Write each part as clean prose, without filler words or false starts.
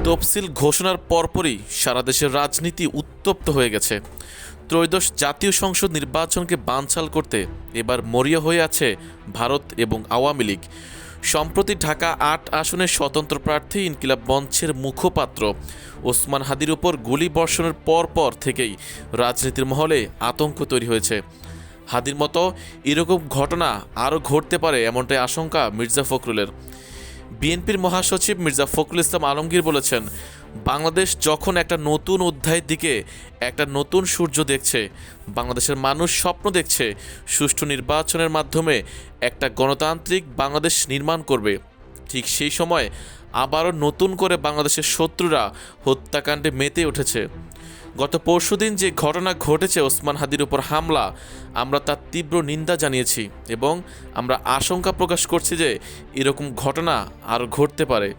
তফসিল ঘোষণার পরপরই সারা দেশের রাজনীতি উত্তপ্ত হয়ে গেছে। ত্রয়োদশ জাতীয় সংসদ নির্বাচনকে বানচাল করতে এবার মরিয়া হয়ে আছে ভারত এবং আওয়ামী লীগ। সম্প্রতি ঢাকা ৮ আসনের স্বতন্ত্র প্রার্থী ইনকিলাব মঞ্চের মুখপাত্র ওসমান হাদির উপর গুলি বর্ষণের পর থেকেই রাজনীতির মহলে আতঙ্ক তৈরি হয়েছে। হাদির মতো এরকম ঘটনা আরও ঘটতে পারে এমনটাই আশঙ্কা মির্জা ফখরুলের। বিএনপির মহাসচিব মির্জা ফখরুল ইসলাম আলমগীর বলেছেন, বাংলাদেশ যখন একটা নতুন অধ্যায়ের দিকে একটা নতুন সূর্য দেখছে, বাংলাদেশের মানুষ স্বপ্ন দেখছে সুষ্ঠু নির্বাচনের মাধ্যমে একটা গণতান্ত্রিক বাংলাদেশ নির্মাণ করবে, ঠিক সেই সময় আবারও নতুন করে বাংলাদেশের শত্রুরা হত্যাকাণ্ডে মেতে উঠেছে। গত পরশুদিন যে ঘটনা ঘটেছে ওসমান হাদির উপর হামলা, আমরা তার তীব্র নিন্দা জানিয়েছি এবং আমরা আশঙ্কা প্রকাশ করছি যে এরকম ঘটনা আরও ঘটতে পারে।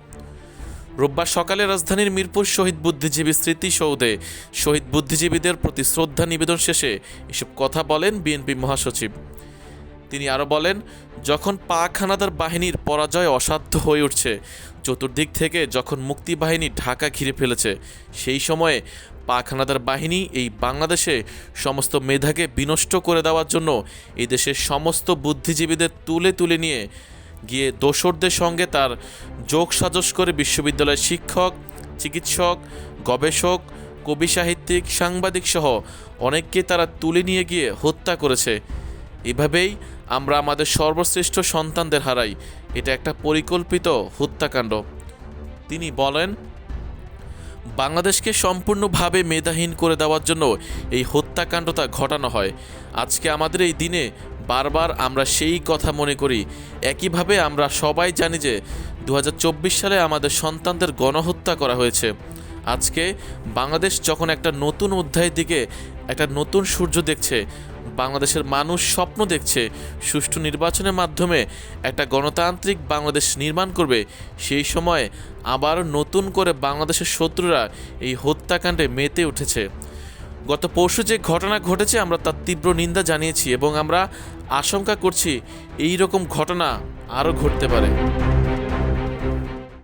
রোববার সকালে রাজধানীর মিরপুর শহীদ বুদ্ধিজীবী স্মৃতিসৌধে শহীদ বুদ্ধিজীবীদের প্রতি শ্রদ্ধা নিবেদন শেষে এসব কথা বলেন বিএনপি মহাসচিব। তিনি আরও বলেন, যখন পাক হানাদার বাহিনীর পরাজয় অসাধ্য হয়ে উঠছে, চতুর্দিক থেকে যখন মুক্তিবাহিনী ঢাকা ঘিরে ফেলেছে, সেই সময়ে পাক হানাদার বাহিনী এই বাংলাদেশে সমস্ত মেধাকে বিনষ্ট করে দেওয়ার জন্য এই দেশের সমস্ত বুদ্ধিজীবীদের তুলে নিয়ে গিয়ে দোসরদের সঙ্গে তার যোগ সাজস করে বিশ্ববিদ্যালয়ের শিক্ষক, চিকিৎসক, গবেষক, কবি, সাহিত্যিক, সাংবাদিক সহ অনেককে তারা তুলে নিয়ে গিয়ে হত্যা করেছে। এভাবেই আমরা আমাদের সর্বশ্রেষ্ঠ সন্তানদের হারাই। এটা একটা পরিকল্পিত হত্যাকাণ্ড। তিনি বলেন, বাংলাদেশকে সম্পূর্ণভাবে মেধাহীন করে দেওয়ার জন্য এই হত্যাকাণ্ডটা ঘটানো হয়। আজকে আমাদের এই দিনে বারবার আমরা সেই কথা মনে করি। একইভাবে আমরা সবাই জানি যে 2024 সালে আমাদের সন্তানদের গণহত্যা করা হয়েছে। আজকে বাংলাদেশ যখন একটা নতুন অধ্যায়ের দিকে একটা নতুন সূর্য দেখছে, বাংলাদেশের মানুষ স্বপ্ন দেখছে সুষ্ঠু নির্বাচনের মাধ্যমে একটা গণতান্ত্রিক বাংলাদেশ নির্মাণ করবে, সেই সময় আবার নতুন করে বাংলাদেশের শত্রুরা এই হত্যাকাণ্ডে মেতে উঠেছে। গত পরশু যে ঘটনা ঘটেছে আমরা তার তীব্র নিন্দা জানিয়েছি এবং আমরা আশঙ্কা করছি এই রকম ঘটনা আরও ঘটতে পারে।